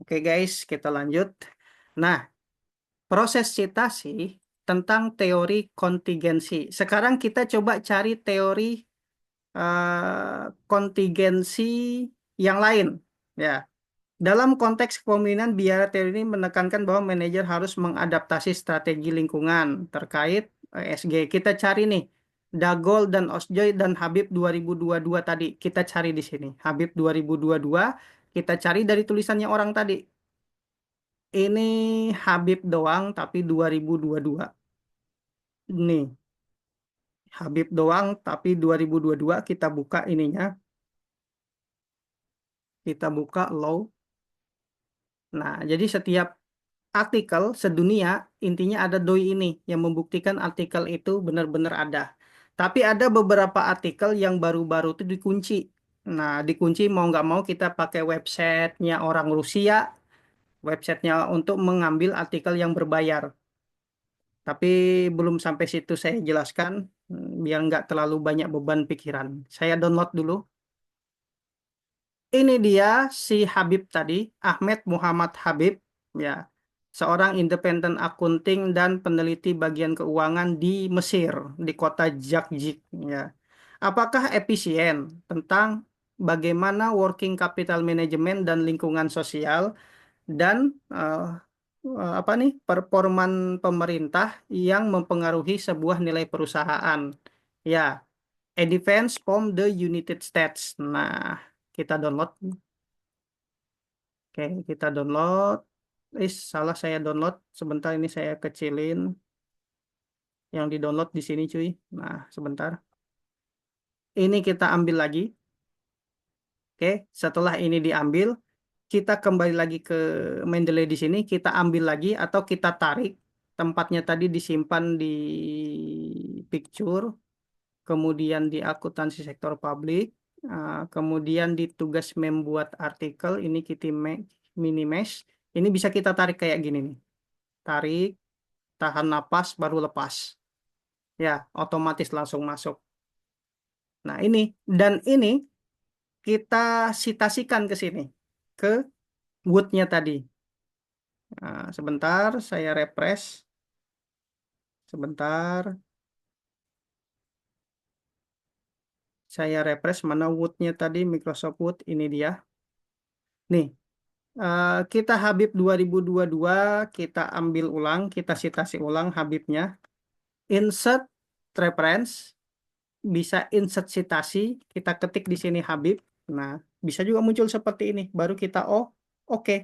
Oke guys, kita lanjut. Nah, proses citasi tentang teori kontingensi. Sekarang kita coba cari teori kontingensi yang lain. Ya, dalam konteks kepemimpinan, biara teori ini menekankan bahwa manajer harus mengadaptasi strategi lingkungan terkait ESG. Kita cari nih, Dagol dan Osjoy dan Habib 2022 tadi. Kita cari di sini. Habib 2022, kita cari dari tulisannya orang tadi. Ini Habib doang tapi 2022. Nih, Habib doang tapi 2022 kita buka ininya. Kita buka law. Nah, jadi setiap artikel sedunia intinya ada doi ini yang membuktikan artikel itu benar-benar ada. Tapi ada beberapa artikel yang baru-baru itu dikunci. Nah, dikunci mau nggak mau kita pakai websitenya orang Rusia, websitenya untuk mengambil artikel yang berbayar. Tapi belum sampai situ saya jelaskan, biar nggak terlalu banyak beban pikiran. Saya download dulu. Ini dia si Habib tadi, Ahmed Muhammad Habib, ya, seorang independen akunting dan peneliti bagian keuangan di Mesir, di kota Jakjik. Ya. Apakah efisien tentang bagaimana working capital management dan lingkungan sosial dan apa nih performan pemerintah yang mempengaruhi sebuah nilai perusahaan. Ya, advance from the United States. Nah, kita download. Oke, kita download. Salah saya download. Sebentar ini saya kecilin. Yang di download di sini cuy. Nah, sebentar. Ini kita ambil lagi. Oke, setelah ini diambil, kita kembali lagi ke Mendeley di sini. Kita ambil lagi atau kita tarik. Tempatnya tadi disimpan di picture. Kemudian di akuntansi sektor publik, kemudian di tugas membuat artikel, ini kita minimesh, ini bisa kita tarik kayak gini nih, tarik, tahan napas, baru lepas, ya otomatis langsung masuk. Nah ini, dan ini kita sitasikan ke sini, ke Word-nya tadi. Nah, sebentar, saya refresh, sebentar, saya refresh mana Word-nya tadi, Microsoft Word, ini dia. Nih, kita Habib 2022, kita ambil ulang, kita citasi ulang Habibnya. Insert reference, bisa insert citasi, kita ketik di sini Habib. Nah, bisa juga muncul seperti ini. Baru kita oke.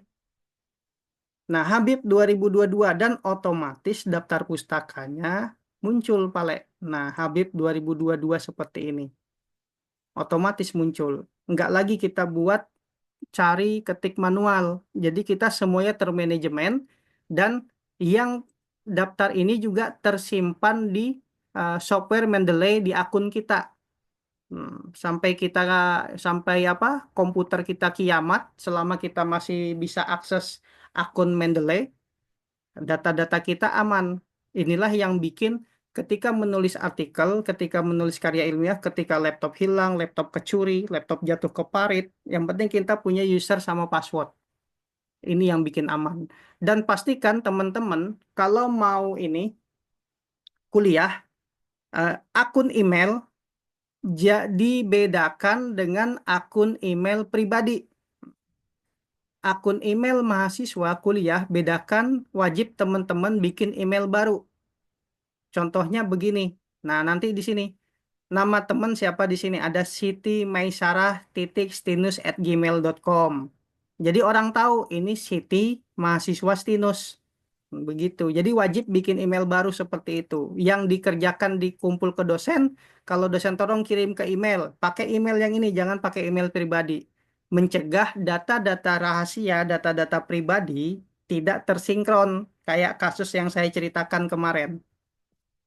Nah, Habib 2022 dan otomatis daftar pustakanya muncul, Pale. Nah, Habib 2022 seperti ini. Otomatis muncul. Nggak lagi kita buat cari ketik manual. Jadi kita semuanya termanajemen dan yang daftar ini juga tersimpan di software Mendeley di akun kita. Sampai kita sampai apa komputer kita kiamat, selama kita masih bisa akses akun Mendeley, data-data kita aman. Inilah yang bikin ketika menulis artikel, ketika menulis karya ilmiah, ketika laptop hilang, laptop kecuri, laptop jatuh ke parit, yang penting kita punya user sama password. Ini yang bikin aman. Dan pastikan teman-teman kalau mau ini kuliah, akun email dibedakan dengan akun email pribadi. Akun email mahasiswa kuliah bedakan, wajib teman-teman bikin email baru. Contohnya begini. Nah, nanti di sini nama teman siapa di sini ada Siti Maisarah titik stinus@gmail.com. Jadi orang tahu ini Siti mahasiswa Stinus. Begitu. Jadi wajib bikin email baru seperti itu. Yang dikerjakan dikumpul ke dosen, kalau dosen tolong kirim ke email. Pakai email yang ini, jangan pakai email pribadi. Mencegah data-data rahasia, data-data pribadi tidak tersinkron. Kayak kasus yang saya ceritakan kemarin.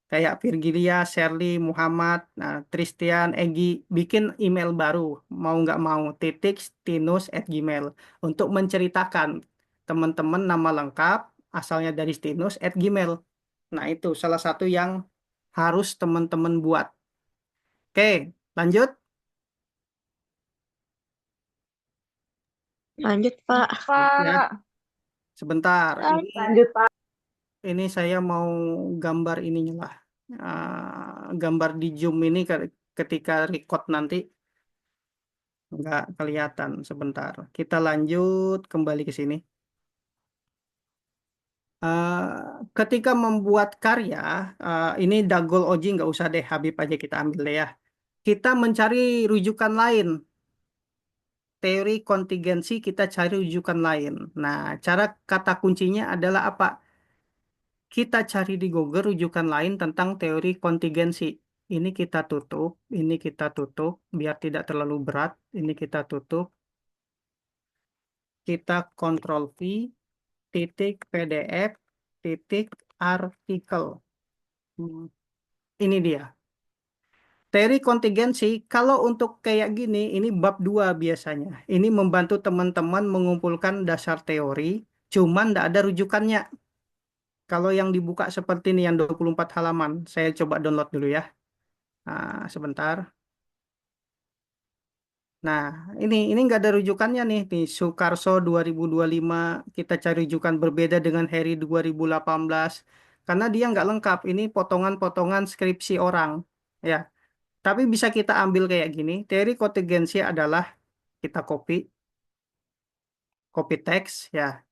Kayak Virgilia, Shirley, Muhammad, nah, Tristian, Egi, bikin email baru, mau nggak mau, titik stinus@gmail, untuk menceritakan teman-teman nama lengkap, asalnya dari stinus@gmail. Nah, itu salah satu yang harus teman-teman buat. Oke, lanjut. Lanjut, Pak. Ya, Pak. sebentar. Lanjut, Pak. Ini saya mau gambar ininya lah. Gambar di Zoom ini ketika record nanti nggak kelihatan. Sebentar. Kita lanjut kembali ke sini. Ketika membuat karya, ini Dagol Oji nggak usah deh, Habib aja kita ambil deh ya. Kita mencari rujukan lain. Teori kontingensi kita cari rujukan lain. Nah, cara kata kuncinya adalah apa? Kita cari di Google rujukan lain tentang teori kontingensi. Ini kita tutup, ini kita tutup, biar tidak terlalu berat. Ini kita tutup, kita Ctrl V, titik PDF, titik artikel. Hmm, Ini dia. Teori kontingensi, kalau untuk kayak gini, ini bab 2 biasanya. Ini membantu teman-teman mengumpulkan dasar teori, cuman tidak ada rujukannya. Kalau yang dibuka seperti ini, yang 24 halaman, saya coba download dulu ya. Sebentar. Nah, ini nggak ada rujukannya nih Sukarso 2025, kita cari rujukan berbeda dengan Heri 2018. Karena dia nggak lengkap, ini potongan-potongan skripsi orang. Ya, tapi bisa kita ambil kayak gini. Teori kontingensi adalah kita copy teks ya.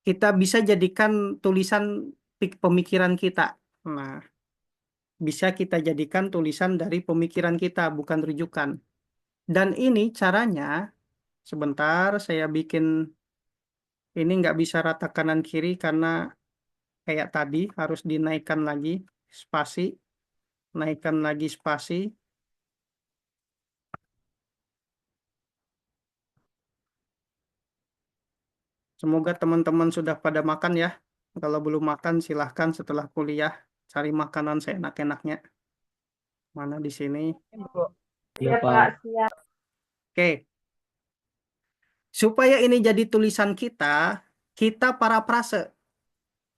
Kita bisa jadikan tulisan pemikiran kita. Nah, bisa kita jadikan tulisan dari pemikiran kita, bukan rujukan. Dan ini caranya, sebentar saya bikin ini nggak bisa rata kanan kiri karena kayak tadi harus dinaikkan lagi spasi, naikkan lagi spasi. Semoga teman-teman sudah pada makan ya. Kalau belum makan silahkan setelah kuliah cari makanan seenak-enaknya. Mana di sini? Iya, Pak. Siap. Oke, supaya ini jadi tulisan kita, kita parafrase.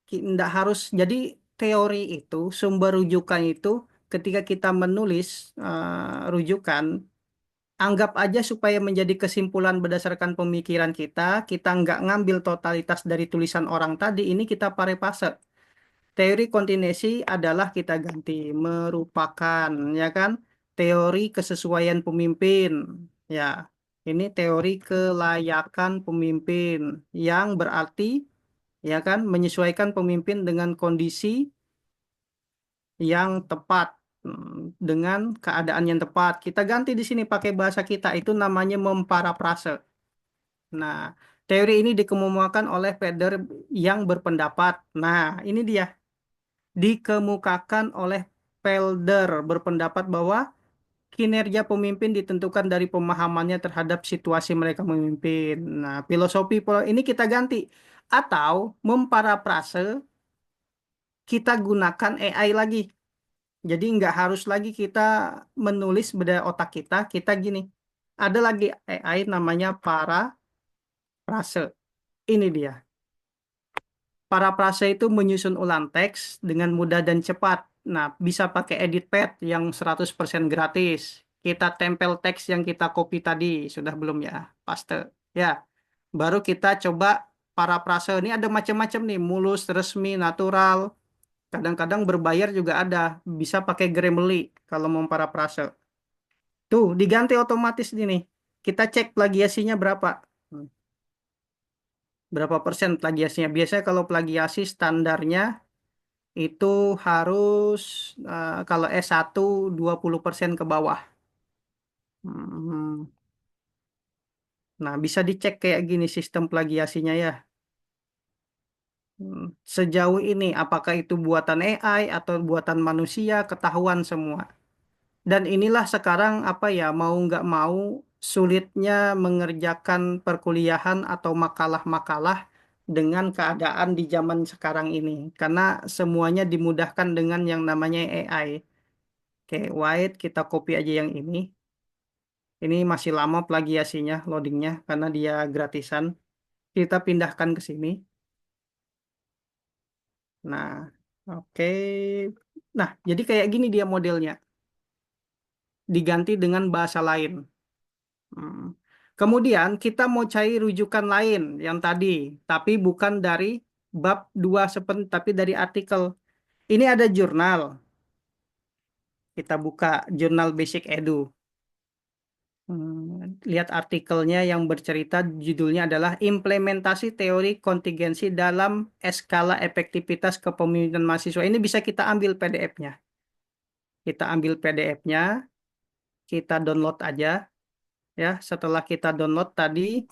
Tidak harus jadi teori itu, sumber rujukan itu ketika kita menulis rujukan, anggap aja supaya menjadi kesimpulan berdasarkan pemikiran kita nggak ngambil totalitas dari tulisan orang tadi, ini kita parefase. Teori kontinensi adalah kita ganti merupakan, ya kan? Teori kesesuaian pemimpin, ya. Ini teori kelayakan pemimpin yang berarti, ya kan, menyesuaikan pemimpin dengan kondisi yang tepat, dengan keadaan yang tepat. Kita ganti di sini pakai bahasa kita, itu namanya memparafrase. Nah, teori ini dikemukakan oleh Feder yang berpendapat. Nah, ini dia. Dikemukakan oleh Felder berpendapat bahwa kinerja pemimpin ditentukan dari pemahamannya terhadap situasi mereka memimpin. Nah, filosofi ini kita ganti atau memparafrase, kita gunakan AI lagi. Jadi nggak harus lagi kita menulis beda otak kita gini. Ada lagi AI namanya parafrase. Ini dia. Parafrase itu menyusun ulang teks dengan mudah dan cepat. Nah, bisa pakai edit pad yang 100% gratis. Kita tempel teks yang kita copy tadi. Sudah belum ya? Paste. Ya. Baru kita coba parafrase. Ini ada macam-macam nih. Mulus, resmi, natural. Kadang-kadang berbayar juga ada. Bisa pakai Grammarly kalau mau parafrase. Tuh, diganti otomatis ini. Kita cek plagiasinya berapa. Berapa persen plagiasinya. Biasanya kalau plagiasi standarnya itu harus kalau S1 20% ke bawah. Hmm. Nah, bisa dicek kayak gini sistem plagiasinya ya. Sejauh ini apakah itu buatan AI atau buatan manusia ketahuan semua. Dan inilah sekarang apa ya, mau nggak mau sulitnya mengerjakan perkuliahan atau makalah-makalah dengan keadaan di zaman sekarang ini. Karena semuanya dimudahkan dengan yang namanya AI. Oke, White kita copy aja yang ini. Ini masih lama plagiasinya, loadingnya, karena dia gratisan. Kita pindahkan ke sini. Nah, oke. Nah, jadi kayak gini dia modelnya. Diganti dengan bahasa lain. Hmm. Kemudian kita mau cari rujukan lain yang tadi, tapi bukan dari bab 2 tapi dari artikel. Ini ada jurnal. Kita buka jurnal Basic Edu. Lihat artikelnya yang bercerita judulnya adalah Implementasi Teori Kontingensi dalam Skala Efektivitas Kepemimpinan Mahasiswa. Ini bisa kita ambil PDF-nya. Kita ambil PDF-nya, kita download aja ya. Setelah kita download tadi,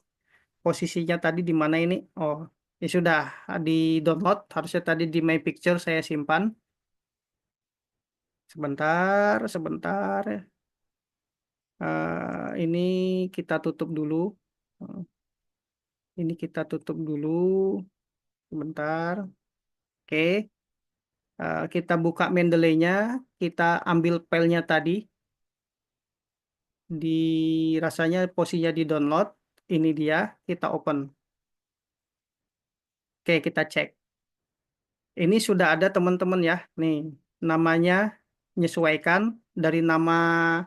posisinya tadi di mana ini? Oh, ya sudah di download. Harusnya tadi di My Picture saya simpan. Sebentar, sebentar. Ini kita tutup dulu. Eh, Ini kita tutup dulu. Sebentar. Oke. Kita buka Mendeley-nya. Kita ambil filenya tadi. Di rasanya posisinya di download. Ini dia. Kita open. Oke, kita cek. Ini sudah ada teman-teman ya. Nih, namanya menyesuaikan dari nama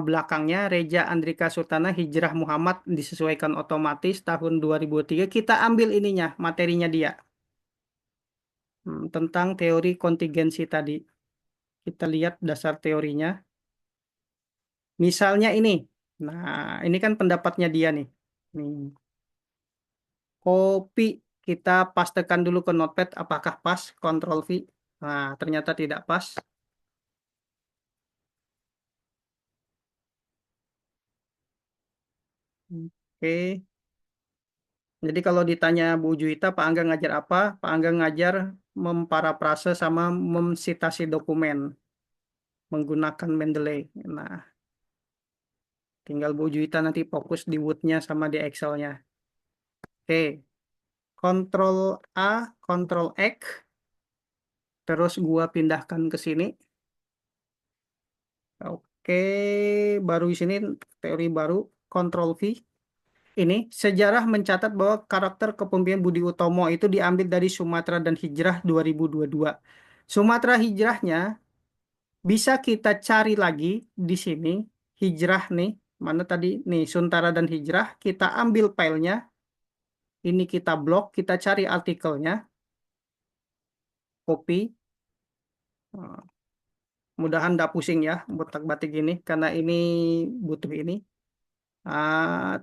belakangnya Reja Andrika Sultana Hijrah Muhammad disesuaikan otomatis tahun 2003. Kita ambil ininya, materinya dia. Tentang teori kontingensi tadi. Kita lihat dasar teorinya. Misalnya ini. Nah, ini kan pendapatnya dia nih. Nih, copy kita pastekan dulu ke Notepad apakah pas? Ctrl V. Nah, ternyata tidak pas. Oke. Jadi kalau ditanya Bu Juwita, Pak Angga ngajar apa? Pak Angga ngajar memparafrase sama memsitasi dokumen menggunakan Mendeley. Nah, tinggal Bu Juwita nanti fokus di Word-nya sama di Excel-nya. Oke, Ctrl A, Ctrl X, terus gua pindahkan ke sini. Oke, baru di sini teori baru, Ctrl V. Ini sejarah mencatat bahwa karakter kepemimpinan Budi Utomo itu diambil dari Sumatera dan Hijrah 2022. Sumatera hijrahnya bisa kita cari lagi di sini. Hijrah nih, mana tadi? Nih, Suntara dan Hijrah. Kita ambil filenya. Ini kita blok, kita cari artikelnya. Copy. Nah, mudahan nggak pusing ya, botak-batik ini. Karena ini butuh ini.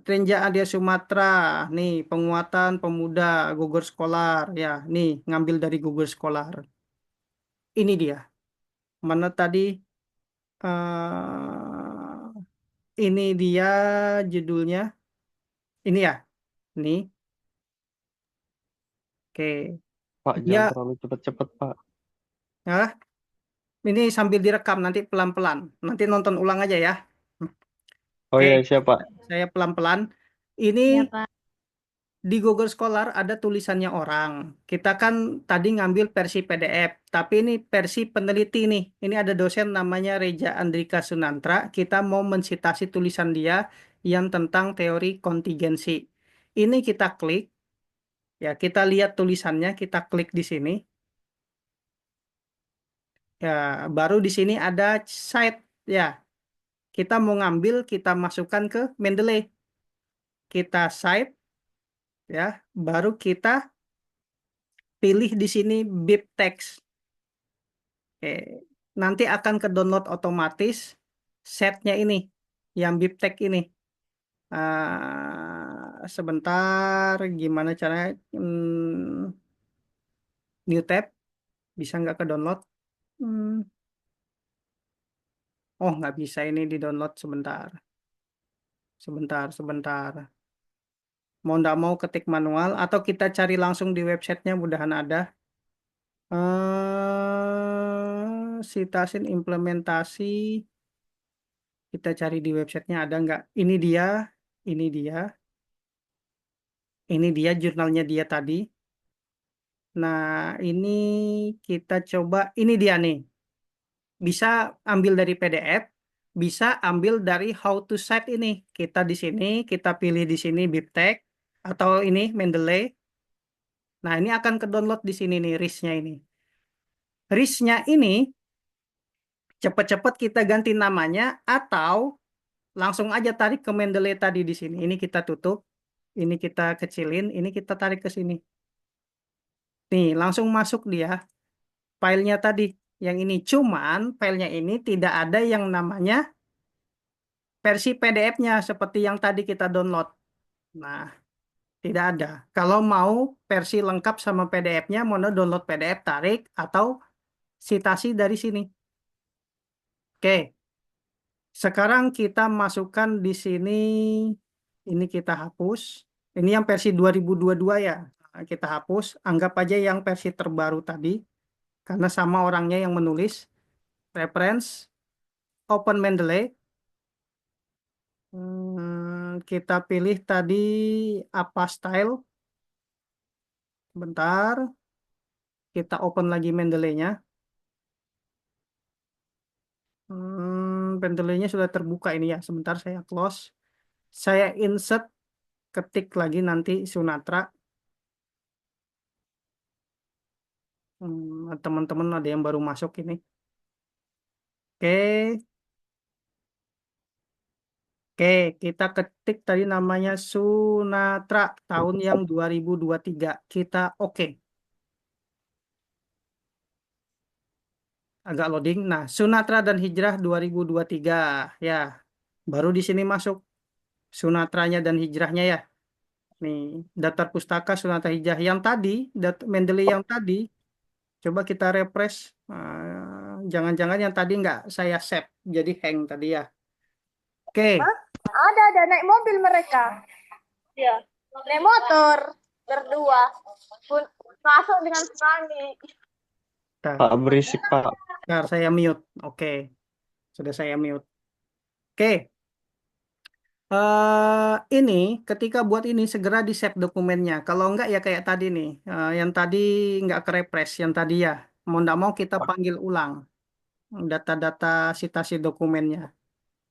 Trenja Adia Sumatera. Nih, penguatan pemuda gugur Scholar. Ya, nih, ngambil dari gugur Scholar. Ini dia. Mana tadi? Ini dia judulnya. Ini ya. Nih. Oke. Pak, jangan Dia terlalu cepet-cepet, Pak. ya, ini sambil direkam nanti pelan-pelan. Nanti nonton ulang aja ya. Oh Oke, iya, siap, Pak. saya pelan-pelan. Ini Ya, Pak. di Google Scholar ada tulisannya orang. Kita kan tadi ngambil versi PDF, tapi ini versi peneliti nih. Ini ada dosen namanya Reja Andrika Sunantra. Kita mau mensitasi tulisan dia yang tentang teori kontingensi. Ini kita klik, ya kita lihat tulisannya, kita klik di sini. Ya, baru di sini ada site ya. Kita mau ngambil, kita masukkan ke Mendeley. Kita save, ya. Baru kita pilih di sini bibtext. Oke. Nanti akan ke download otomatis setnya ini, yang bibtext ini. Sebentar, gimana caranya? New tab, bisa nggak ke download? Hmm, oh, nggak bisa ini di download sebentar. Sebentar, sebentar. Mau nggak mau ketik manual atau kita cari langsung di websitenya, mudahan ada. Sitasin implementasi, kita cari di websitenya ada nggak? Ini dia, ini dia jurnalnya dia tadi. Nah, ini kita coba, ini dia nih. Bisa ambil dari PDF, bisa ambil dari how to cite ini. Kita di sini, kita pilih di sini bibtext atau ini Mendeley. Nah, ini akan ke download di sini nih, RIS-nya ini. RIS-nya ini cepet-cepet kita ganti namanya atau langsung aja tarik ke Mendeley tadi di sini. Ini kita tutup, ini kita kecilin, ini kita tarik ke sini. Nih, langsung masuk dia filenya tadi yang ini. Cuman filenya ini tidak ada yang namanya versi PDF-nya seperti yang tadi kita download. Nah, tidak ada. Kalau mau versi lengkap sama PDF-nya, mau download PDF, tarik atau citasi dari sini. Oke, sekarang kita masukkan di sini, ini kita hapus. Ini yang versi 2022 ya. Nah, kita hapus, anggap aja yang versi terbaru tadi, karena sama orangnya yang menulis. Reference, open Mendeley. Kita pilih tadi apa style. Bentar, kita open lagi Mendeley-nya. Mendeley-nya sudah terbuka ini ya. Sebentar saya close. Saya insert, ketik lagi nanti Sunatra. Teman-teman ada yang baru masuk ini. Oke, oke, kita ketik tadi namanya Sunatra tahun yang 2023. Kita oke. Agak loading. Nah, Sunatra dan Hijrah 2023 ya. Baru di sini masuk Sunatranya dan Hijrahnya ya. Nih, daftar pustaka Sunatra Hijrah yang tadi, Mendeley yang tadi. Coba kita refresh. Jangan-jangan yang tadi nggak saya save, jadi hang tadi ya. Oke. Ada naik mobil mereka. Ya. Naik motor berdua. Masuk dengan sekali. Bentar, Pak berisik Pak. bentar, saya mute. Oke. Sudah saya mute. Oke. Ini ketika buat ini segera di save dokumennya. Kalau enggak ya kayak tadi nih. Yang tadi nggak ke refresh, yang tadi ya. Mau nggak mau kita panggil ulang data-data citasi dokumennya.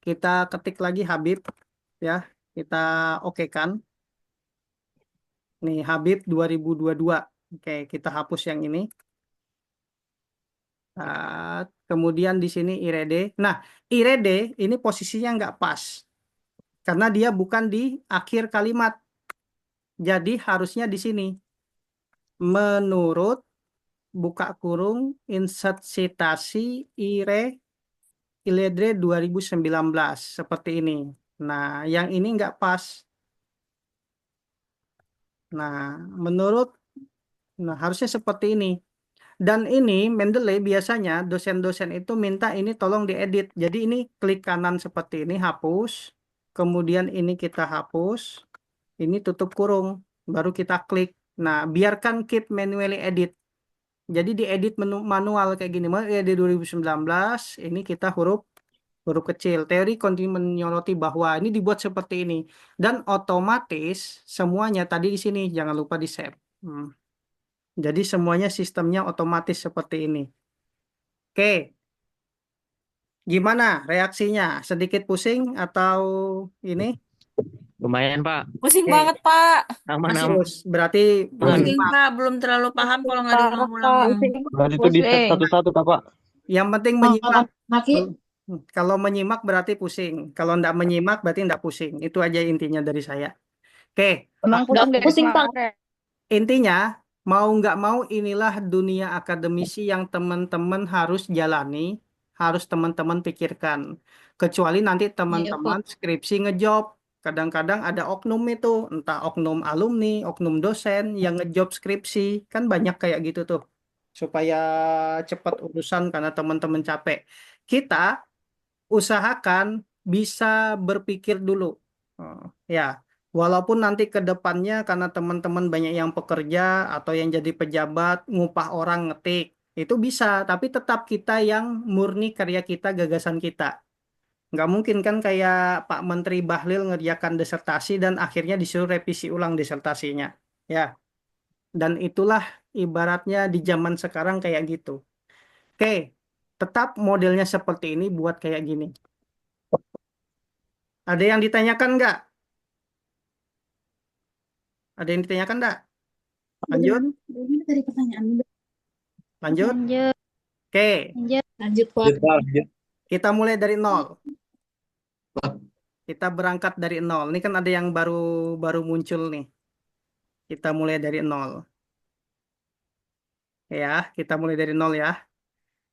Kita ketik lagi Habib ya. Kita oke kan. Nih Habib 2022. Oke, kita hapus yang ini. Kemudian di sini Irede. Nah, Irede ini posisinya nggak pas karena dia bukan di akhir kalimat. Jadi harusnya di sini. Menurut buka kurung insert citasi Iledre 2019 seperti ini. Nah, yang ini nggak pas. Nah, menurut harusnya seperti ini. Dan ini Mendeley biasanya dosen-dosen itu minta ini tolong diedit. Jadi ini klik kanan seperti ini, hapus. Kemudian ini kita hapus. Ini tutup kurung. Baru kita klik. Nah, biarkan keep manually edit. Jadi diedit menu manual kayak gini. Di 2019, ini kita huruf huruf kecil. Teori kontinu menyoroti bahwa ini dibuat seperti ini. Dan otomatis semuanya tadi di sini. Jangan lupa di save. Jadi semuanya sistemnya otomatis seperti ini. Oke, gimana reaksinya? Sedikit pusing atau ini? Lumayan Pak. Pusing Oke, banget, Pak. Aman-aman. berarti belum Pusing, nyimak. Pak. Belum terlalu paham kalau nggak diulang-ulang. Berarti itu di save satu-satu tak Pak? Yang penting menyimak. Kalau menyimak berarti pusing. Kalau enggak menyimak berarti enggak pusing. Itu aja intinya dari saya. Oke, Emang pusing Pak. intinya mau nggak mau inilah dunia akademisi yang teman-teman harus jalani, harus teman-teman pikirkan. Kecuali nanti teman-teman skripsi ngejob. Kadang-kadang ada oknum itu, entah oknum alumni, oknum dosen yang ngejob skripsi. Kan banyak kayak gitu tuh. Supaya cepat urusan karena teman-teman capek. Kita usahakan bisa berpikir dulu. Oh, ya, walaupun nanti ke depannya karena teman-teman banyak yang pekerja atau yang jadi pejabat, ngupah orang ngetik, itu bisa, tapi tetap kita yang murni karya kita, gagasan kita. Nggak mungkin kan kayak Pak Menteri Bahlil ngerjakan disertasi dan akhirnya disuruh revisi ulang disertasinya. Ya, dan itulah ibaratnya di zaman sekarang kayak gitu. Oke, tetap modelnya seperti ini buat kayak gini. Ada yang ditanyakan nggak? Ada yang ditanyakan nggak? Lanjut, Dari pertanyaan. lanjut. Lanjut. Oke, Lanjut Pak. kita mulai dari nol. Kita berangkat dari nol. Ini kan ada yang baru baru muncul nih. Kita mulai dari nol. Ya, kita mulai dari nol ya.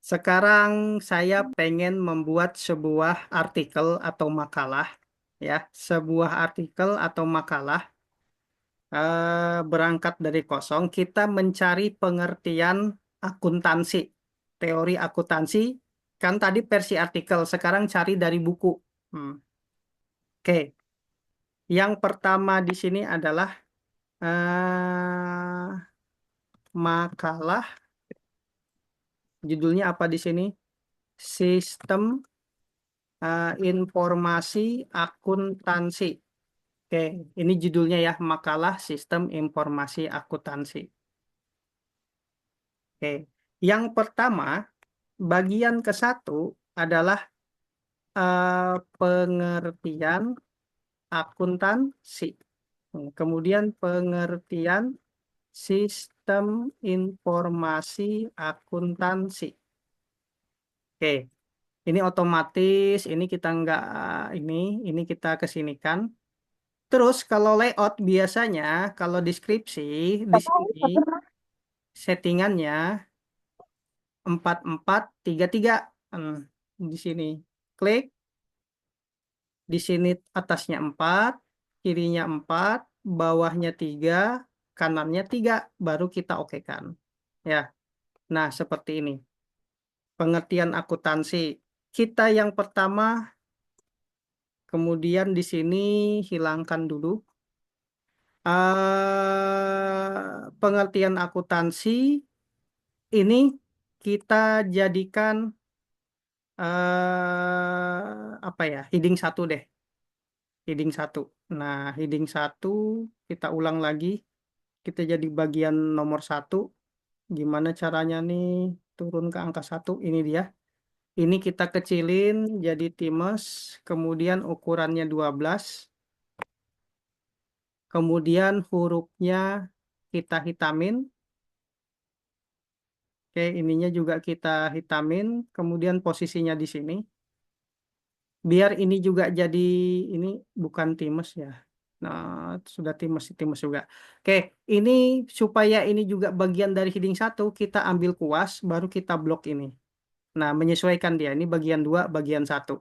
Sekarang saya pengen membuat sebuah artikel atau makalah, ya, sebuah artikel atau makalah berangkat dari kosong. Kita mencari pengertian akuntansi, teori akuntansi. Kan tadi versi artikel, sekarang cari dari buku. Hmm. Oke, yang pertama di sini adalah makalah. Judulnya apa di sini? Sistem Informasi Akuntansi. Oke, ini judulnya ya, makalah Sistem Informasi Akuntansi. Oke, yang pertama, bagian ke satu adalah pengertian akuntansi. Kemudian pengertian sistem informasi akuntansi. Oke, ini otomatis, ini kita nggak, ini kita kesinikan. Terus kalau layout biasanya, kalau deskripsi di sini settingannya 4433. Hmm, di sini klik, di sini atasnya 4, kirinya 4, bawahnya 3, kanannya 3, baru kita okekan. Ya. Nah, seperti ini. Pengertian akuntansi. Kita yang pertama, kemudian di sini hilangkan dulu. Pengertian akuntansi ini kita jadikan apa ya? Heading satu deh. Heading satu. Nah, heading satu kita ulang lagi. Kita jadi bagian nomor satu. Gimana caranya nih turun ke angka satu? Ini dia. Ini kita kecilin jadi times, kemudian ukurannya 12, kemudian hurufnya kita hitamin. Oke, ininya juga kita hitamin, kemudian posisinya di sini. Biar ini juga jadi, ini bukan times ya. Nah, sudah times, times juga. Oke, ini supaya ini juga bagian dari heading satu, kita ambil kuas, baru kita blok ini. Nah, menyesuaikan dia. Ini bagian 2, bagian satu.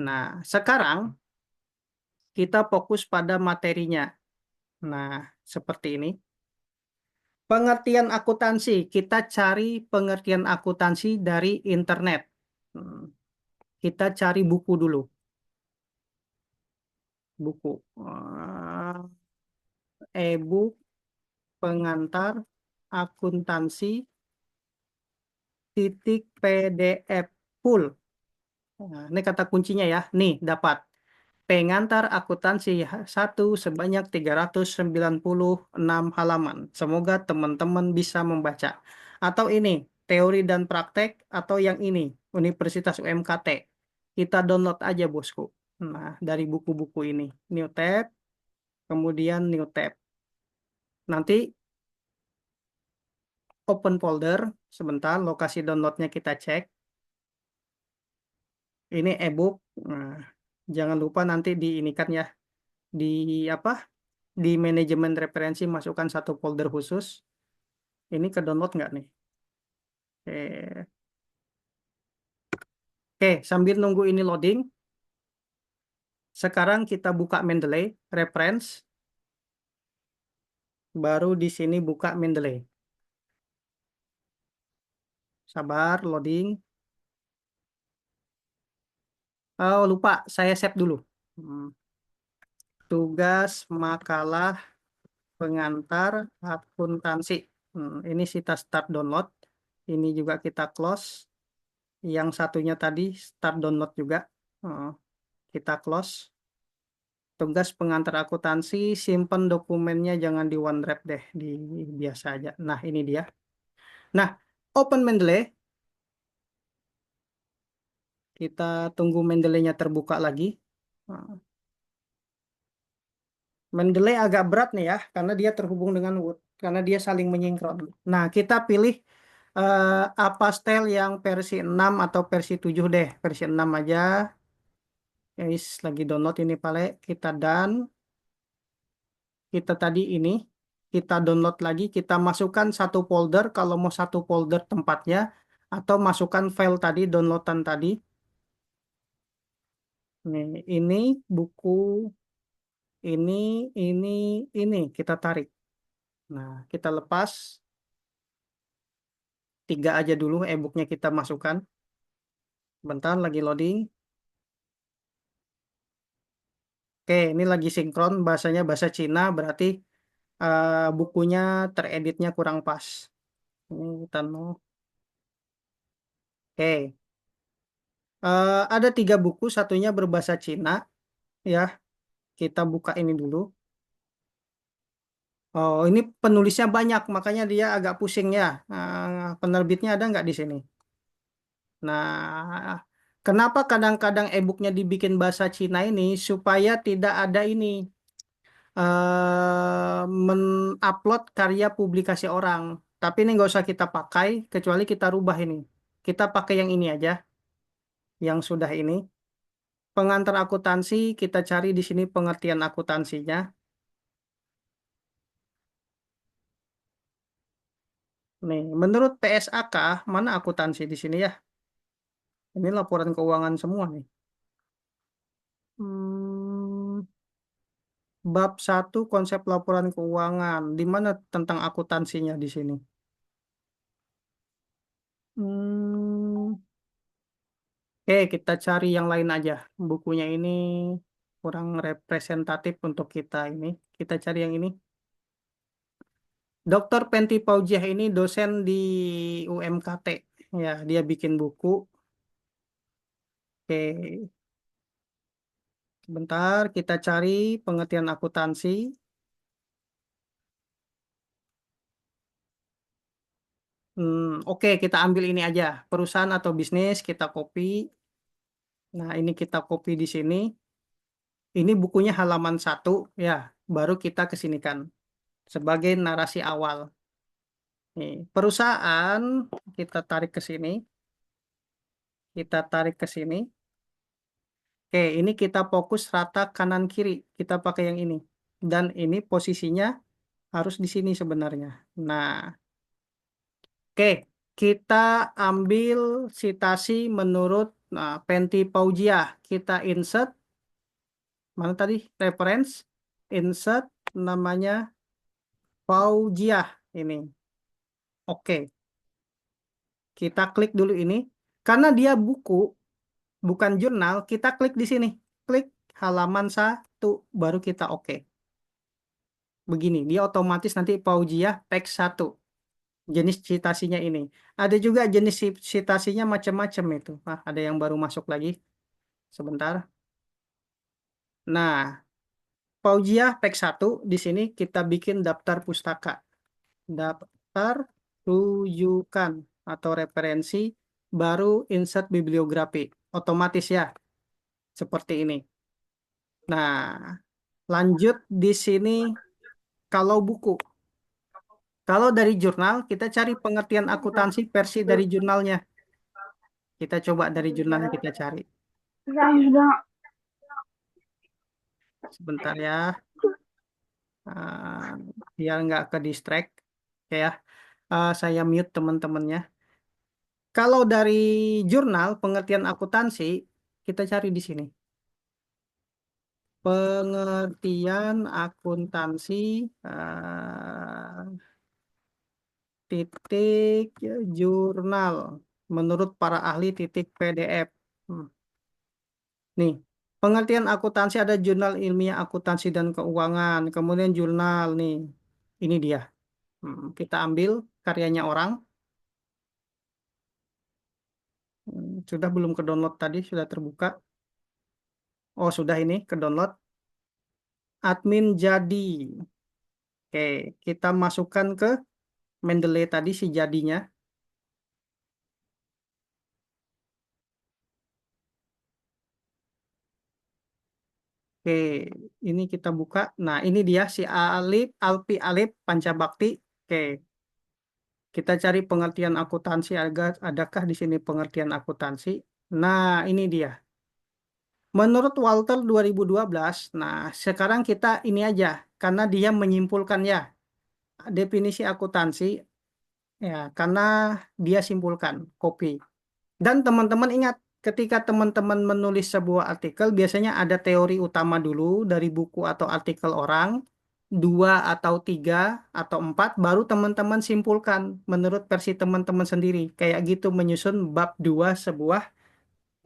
Nah, sekarang kita fokus pada materinya. Nah, seperti ini. Pengertian akuntansi, kita cari pengertian akuntansi dari internet. Hmm, Kita cari buku dulu. Buku. E-book pengantar akuntansi titik PDF full. Nah, ini kata kuncinya ya. Nih, dapat. Pengantar akuntansi satu sebanyak 396 halaman. Semoga teman-teman bisa membaca. Atau ini, teori dan praktek, atau yang ini, Universitas UMKT. Kita download aja, bosku. Nah, dari buku-buku ini. New tab, kemudian new tab. Nanti open folder, sebentar, lokasi downloadnya kita cek. Ini e-book. Nah, jangan lupa nanti diinikan ya. Di apa? Di manajemen referensi masukkan satu folder khusus. Ini ke download nggak nih? Oke. Oke, sambil nunggu ini loading, sekarang kita buka Mendeley reference, baru di sini buka Mendeley. Sabar, loading. Oh, lupa, saya save dulu. Hmm, Tugas makalah pengantar akuntansi. Ini kita start download. Ini juga kita close. Yang satunya tadi start download juga. Hmm, Kita close. Tugas pengantar akuntansi, simpan dokumennya jangan di OneDrive deh, di biasa aja. Nah, ini dia. Nah, open Mendeley. Kita tunggu Mendeley-nya terbuka lagi. Nah, Mendeley agak berat nih ya, karena dia terhubung dengan Word, karena dia saling menyinkron. Nah, kita pilih apa style yang versi 6 atau versi 7 deh. Versi 6 aja. Guys, lagi download ini Pale. Kita dan kita tadi ini kita download lagi, kita masukkan satu folder kalau mau satu folder tempatnya atau masukkan file tadi downloadan tadi. Nih, ini buku ini ini ini kita tarik. Nah, kita lepas tiga aja dulu e-booknya kita masukkan. Bentar lagi loading. Oke, ini lagi sinkron bahasanya bahasa Cina berarti bukunya tereditnya kurang pas. Ini kita no. Oke. Ada tiga buku, satunya berbahasa Cina, ya. Kita buka ini dulu. Oh, ini penulisnya banyak, makanya dia agak pusing ya. Penerbitnya ada nggak di sini? Nah, kenapa kadang-kadang e-booknya dibikin bahasa Cina ini supaya tidak ada ini men-upload karya publikasi orang. Tapi ini nggak usah kita pakai, kecuali kita rubah ini. Kita pakai yang ini aja, yang sudah ini. Pengantar akuntansi, kita cari di sini pengertian akuntansinya. Nih, menurut PSAK, mana akuntansi di sini ya? Ini laporan keuangan semua nih. Hmm, bab satu konsep laporan keuangan. Di mana tentang akuntansinya di sini? Hmm, oke, kita cari yang lain aja. Bukunya ini kurang representatif untuk kita ini. Kita cari yang ini. Dr. Penti Paujiah ini dosen di UMKT. Ya, dia bikin buku. Oke, sebentar kita cari pengertian akuntansi. Oke, kita ambil ini aja. Perusahaan atau bisnis kita copy. Nah, ini kita copy di sini. Ini bukunya halaman satu, ya. Baru kita kesinikan sebagai narasi awal. Nih, perusahaan kita tarik ke sini. Kita tarik ke sini. Oke, ini kita fokus rata kanan kiri. Kita pakai yang ini. Dan ini posisinya harus di sini sebenarnya. Nah, oke, kita ambil citasi menurut Penti Paujiah. Kita insert, mana tadi? Reference, insert namanya Paujiah ini. Oke, kita klik dulu ini. Karena dia buku, bukan jurnal, kita klik di sini. Klik halaman satu, baru kita oke. Begini, dia otomatis nanti Paujiah teks satu. Jenis citasinya ini. Ada juga jenis citasinya macam-macam itu. Ada yang baru masuk lagi. Sebentar. Nah, Paujiah teks satu di sini kita bikin daftar pustaka. Daftar rujukan atau referensi baru insert bibliografi. Otomatis ya, seperti ini. Nah, lanjut di sini kalau buku. Kalau dari jurnal, kita cari pengertian akuntansi versi dari jurnalnya. Kita coba dari jurnalnya kita cari. Sebentar ya, Ah, biar nggak ke distract. Oke ya, saya mute teman-temannya. Kalau dari jurnal pengertian akuntansi, kita cari di sini. Pengertian akuntansi titik jurnal menurut para ahli titik PDF. Hmm. Nih, pengertian akuntansi ada jurnal ilmiah akuntansi dan keuangan, kemudian jurnal nih. Ini dia. Kita ambil karyanya orang. Sudah belum ke download tadi, sudah terbuka. Oh, sudah ini ke download. Admin jadi. Oke, kita masukkan ke Mendeley tadi si jadinya. Oke, ini kita buka. Nah, ini dia si Alip, Alpi Alip Pancabakti. Oke, kita cari pengertian akuntansi. Adakah di sini pengertian akuntansi? Nah, ini dia. Menurut Walter 2012, nah sekarang kita ini aja, karena dia menyimpulkan ya, definisi akuntansi, ya, karena dia simpulkan, copy. Dan teman-teman ingat, ketika teman-teman menulis sebuah artikel, biasanya ada teori utama dulu dari buku atau artikel orang, dua atau tiga atau empat, baru teman-teman simpulkan menurut versi teman-teman sendiri. Kayak gitu menyusun bab dua sebuah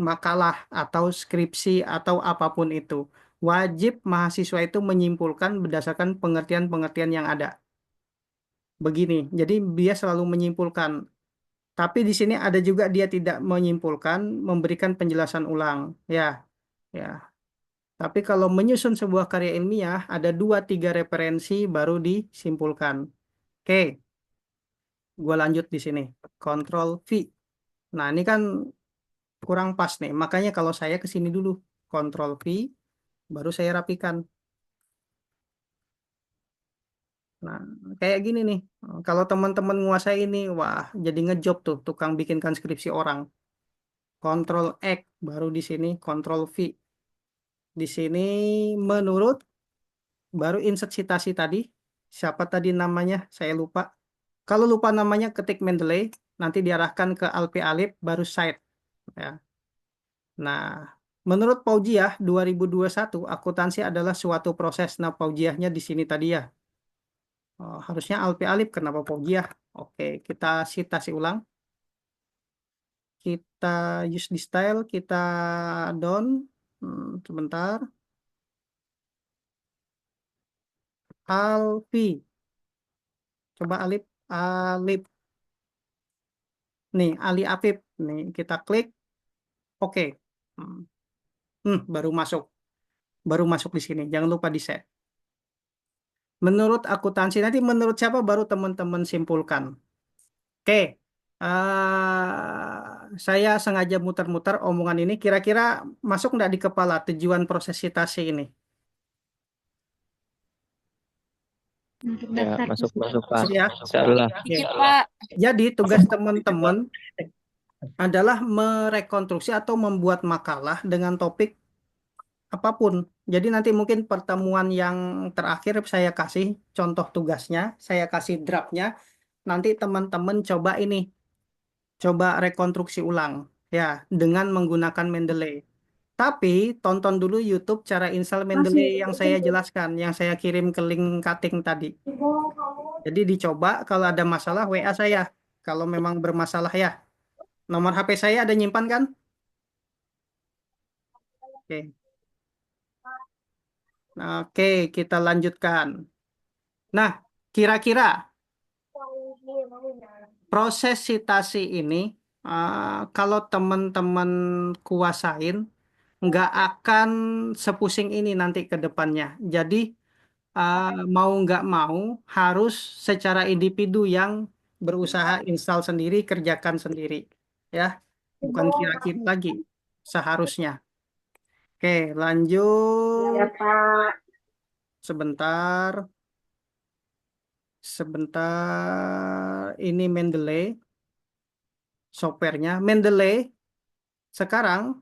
makalah atau skripsi atau apapun itu. Wajib mahasiswa itu menyimpulkan berdasarkan pengertian-pengertian yang ada. Begini, jadi dia selalu menyimpulkan. Tapi di sini ada juga dia tidak menyimpulkan, memberikan penjelasan ulang. Ya, ya. Tapi kalau menyusun sebuah karya ilmiah, ada dua tiga referensi baru disimpulkan. Oke, gue lanjut di sini. Control V. Nah, ini kan kurang pas nih. Makanya kalau saya ke sini dulu, Control V, baru saya rapikan. Nah, kayak gini nih. Kalau teman-teman nguasai ini, wah, jadi ngejob tuh, tukang bikinkan skripsi orang. Control X, baru di sini Control V. Di sini menurut, baru insert citasi tadi. Siapa tadi namanya? Saya lupa. Kalau lupa namanya, ketik Mendeley. Nanti diarahkan ke Alpi Alip, baru cite. Ya. Nah, menurut Paujiah 2021, akuntansi adalah suatu proses. Nah, Paujiahnya di sini tadi ya. Oh, harusnya Alpi Alip, kenapa Paujiah? Oke, kita citasi ulang. Kita use di style, kita down. Sebentar. Alpi. Coba Alip. Alip. Nih, Ali Apip. Nih, kita klik. Oke. Hmm, baru masuk. Baru masuk di sini. Jangan lupa di-set. Menurut akuntansi, nanti menurut siapa baru teman-teman simpulkan. Oke. Saya sengaja muter-muter omongan ini. Kira-kira masuk nggak di kepala tujuan proses citasi ini? Untuk Ya, daftar masuk ke masuk Pak. Ya. Insyaallah. Oke. Iya, Pak. Jadi tugas teman-teman adalah merekonstruksi atau membuat makalah dengan topik apapun. Jadi nanti mungkin pertemuan yang terakhir saya kasih contoh tugasnya, saya kasih draftnya. Nanti teman-teman coba ini, coba rekonstruksi ulang ya dengan menggunakan Mendeley. Tapi tonton dulu YouTube cara install Mendeley yang saya jelaskan, yang saya kirim ke link cutting tadi. Jadi dicoba, kalau ada masalah WA saya. Kalau memang bermasalah ya. Nomor HP saya ada nyimpan kan? Oke. Oke, kita lanjutkan. Nah, kira-kira proses sitasi ini, kalau teman-teman kuasain, nggak akan sepusing ini nanti ke depannya. Jadi, mau nggak mau, harus secara individu yang berusaha install sendiri, kerjakan sendiri. Ya, bukan kira-kira lagi, seharusnya. Oke, lanjut. Pak. Sebentar. Sebentar, ini Mendeley, softwarenya. Mendeley, sekarang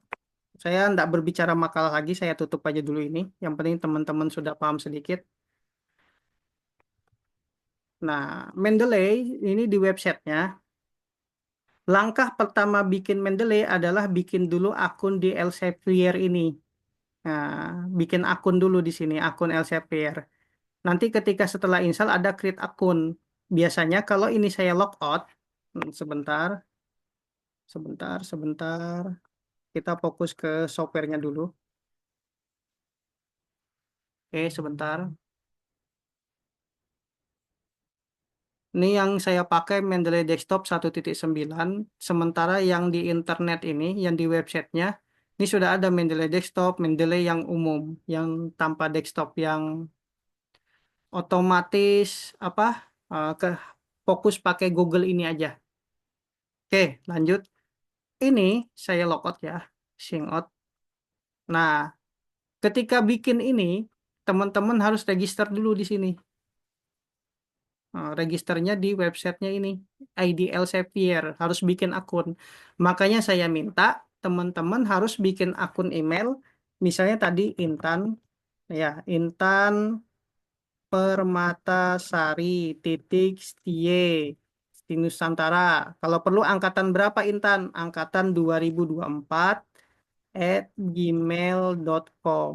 saya tidak berbicara makalah lagi, saya tutup aja dulu ini. Yang penting teman-teman sudah paham sedikit. Nah, Mendeley ini di websitenya. Langkah pertama bikin Mendeley adalah bikin dulu akun di Elsevier ini. Nah, bikin akun dulu di sini, akun Elsevier. Nanti ketika setelah install ada create akun. Biasanya kalau ini saya logout, sebentar. Sebentar. Kita fokus ke softwarenya dulu. Oke, sebentar. Ini yang saya pakai Mendeley Desktop 1.9. Sementara yang di internet ini, yang di websitenya, ini sudah ada Mendeley Desktop, Mendeley yang umum, yang tanpa desktop, yang otomatis apa? Ke fokus pakai Google ini aja. Oke, lanjut. Ini saya logout ya, sign out. Nah, ketika bikin ini, teman-teman harus register dulu di sini. Registernya di websitenya ini, IDL Xavier, harus bikin akun. Makanya saya minta teman-teman harus bikin akun email misalnya tadi Intan, ya Intan Permatasari titik Stie Sti Nusantara. Kalau perlu angkatan berapa Intan? Angkatan 2024 at gmail.com.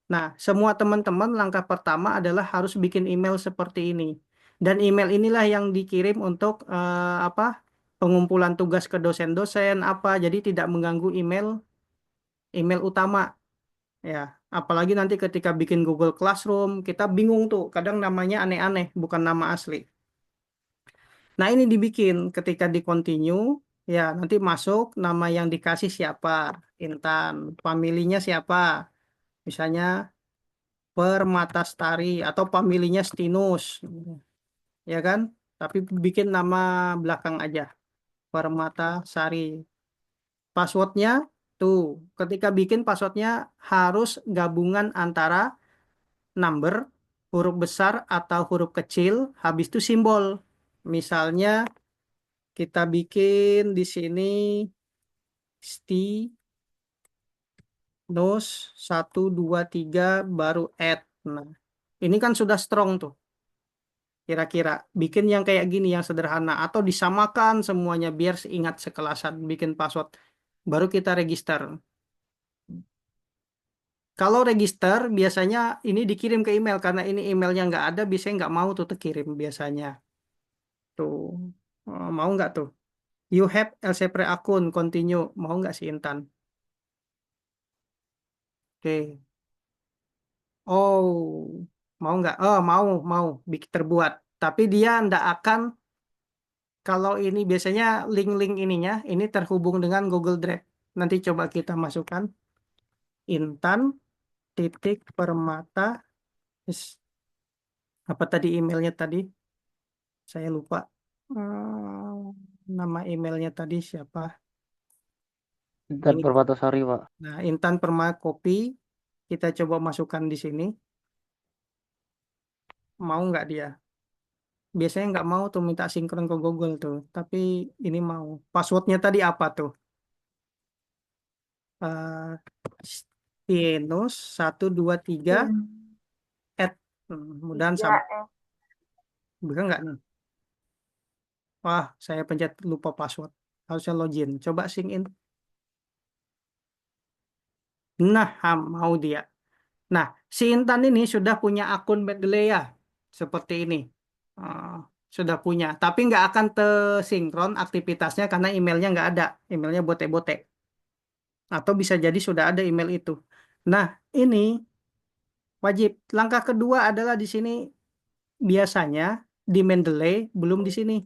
Nah, semua teman-teman langkah pertama adalah harus bikin email seperti ini. Dan email inilah yang dikirim untuk apa? Pengumpulan tugas ke dosen-dosen apa. Jadi tidak mengganggu email utama ya. Apalagi nanti ketika bikin Google Classroom, kita bingung tuh, kadang namanya aneh-aneh, bukan nama asli. Nah, ini dibikin ketika di continue, ya nanti masuk nama yang dikasih siapa, Intan, familinya siapa, misalnya Permatastari atau familinya Stinus, ya kan? Tapi bikin nama belakang aja, Permatasari. Passwordnya tuh, ketika bikin passwordnya harus gabungan antara number, huruf besar atau huruf kecil, habis itu simbol. Misalnya kita bikin di sini Stinus 1 2 3 baru add. Nah, ini kan sudah strong tuh. Kira-kira bikin yang kayak gini yang sederhana atau disamakan semuanya biar ingat sekelasan bikin password. Baru kita register. Kalau register biasanya ini dikirim ke email karena ini emailnya nggak ada, biasanya nggak mau tuh terkirim biasanya. Tuh. Mau nggak tuh? You have Elsepre akun, continue. Mau nggak si Intan? Oke. Oh, mau nggak? Oh, mau terbuat. Tapi dia ndak akan, kalau ini biasanya link-link ininya, ini terhubung dengan Google Drive. Nanti coba kita masukkan. Intan titik permata. Is- Apa tadi emailnya tadi? Saya lupa. Nama emailnya tadi siapa? Dan Ini. Permatasari, Pak. Nah, Intan Perma Kopi. Kita coba masukkan di sini. Mau nggak dia? Biasanya nggak mau tuh minta sinkron ke Google tuh. Tapi ini mau. Passwordnya tadi apa tuh? Eh Venus 1 2 3 at. Mudahan Tiga sama. S. Bukan nggak nih? Wah, saya pencet lupa password. Harusnya login. Coba sign in. Nah, mau dia. Nah, si Intan ini sudah punya akun Mendeley ya. Seperti ini. Eh, sudah punya. Tapi nggak akan tersinkron aktivitasnya karena emailnya nggak ada. Emailnya botek-botek. Atau bisa jadi sudah ada email itu. Nah, ini wajib. Langkah kedua adalah di sini biasanya di Mendeley belum di sini.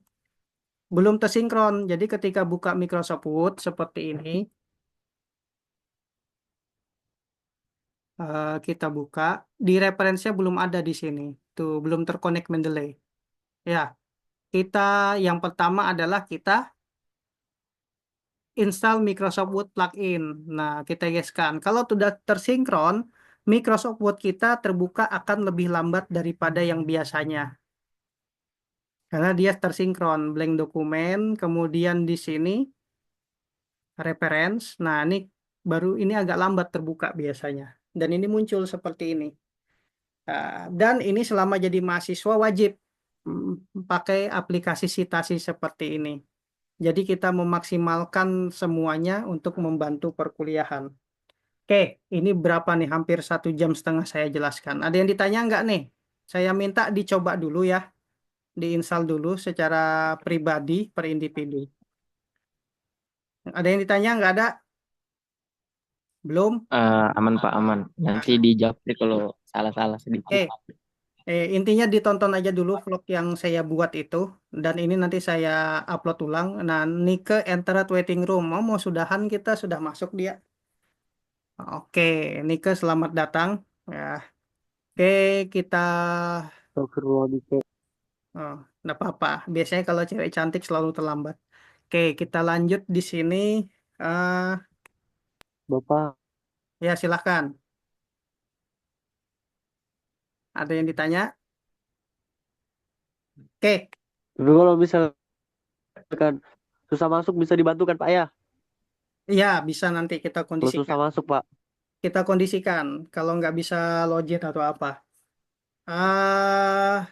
Belum tersinkron. Jadi ketika buka Microsoft Word seperti ini, kita buka, di referensinya belum ada di sini. Tuh, belum terkonek Mendeley. Ya, kita yang pertama adalah kita install Microsoft Word plugin. Nah, kita yeskan. Kalau sudah tersinkron, Microsoft Word kita terbuka akan lebih lambat daripada yang biasanya. Karena dia tersinkron, blank dokumen, kemudian di sini reference. Nah, ini baru ini agak lambat terbuka biasanya. Dan ini muncul seperti ini. Dan ini selama jadi mahasiswa wajib pakai aplikasi Citasi seperti ini. Jadi kita memaksimalkan semuanya untuk membantu perkuliahan. Oke, ini berapa nih? Hampir 1 jam setengah saya jelaskan. Ada yang ditanya nggak nih? Saya minta dicoba dulu ya, diinstal dulu secara pribadi per individu. Ada yang ditanya nggak ada? Belum? Aman, Pak, aman. Nanti dijawab deh kalau salah-salah sedikit. Oke, intinya ditonton aja dulu vlog yang saya buat itu. Dan ini nanti saya upload ulang. Nah, Nike entered waiting room. Mau sudahan kita sudah masuk dia. Oke, Nike selamat datang. Ya, oke kita. Astagfirullahaladzim. Oh, nggak apa-apa. Biasanya kalau cewek cantik selalu terlambat. Oke, kita lanjut di sini. Eh, Bapak, ya silahkan. Ada yang ditanya? Oke, tapi kalau misalkan susah masuk bisa dibantu kan, Pak ya? ya bisa nanti kita Kalau susah kondisikan. masuk, Pak. kita kondisikan kalau nggak bisa login atau apa. Ah,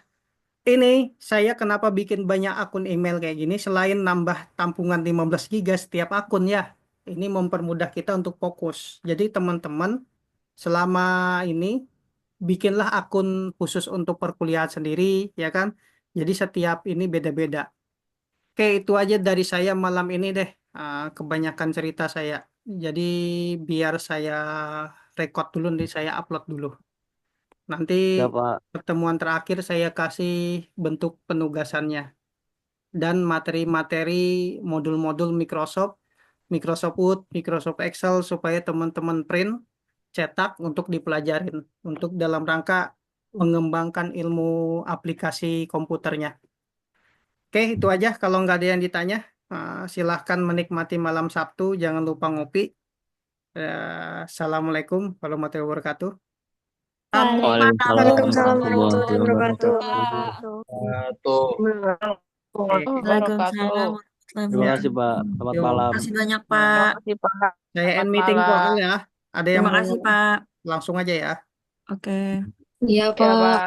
ini saya kenapa bikin banyak akun email kayak gini selain nambah tampungan 15 giga setiap akun ya. Ini mempermudah kita untuk fokus. Jadi teman-teman selama ini bikinlah akun khusus untuk perkuliahan sendiri ya kan. Jadi setiap ini beda-beda. Oke, itu aja dari saya malam ini deh. Kebanyakan cerita saya. Jadi biar saya record dulu nih, saya upload dulu. Nanti Ya Pak. pertemuan terakhir saya kasih bentuk penugasannya dan materi-materi modul-modul Microsoft, Microsoft Word, Microsoft Excel supaya teman-teman print, cetak untuk dipelajarin untuk dalam rangka mengembangkan ilmu aplikasi komputernya. Oke, itu aja. Kalau nggak ada yang ditanya, silahkan menikmati malam Sabtu. Jangan lupa ngopi. Assalamualaikum warahmatullahi wabarakatuh. Waalaikumsalam Waalaikumsalam warahmatullahi warahmatullahi wabarakatuh. wabarakatuh. Tuh. Oke, Waalaikumsalam warahmatullahi Terima kasih wabarakatuh. Pak. Selamat yuk. malam. Terima kasih banyak, Pak. Makasih Pak. Saya end Selamat meeting kok malam. ya. Ada yang Terima mau kasih, Pak. langsung aja ya. Oke. Iya, Ya Pak. Pak.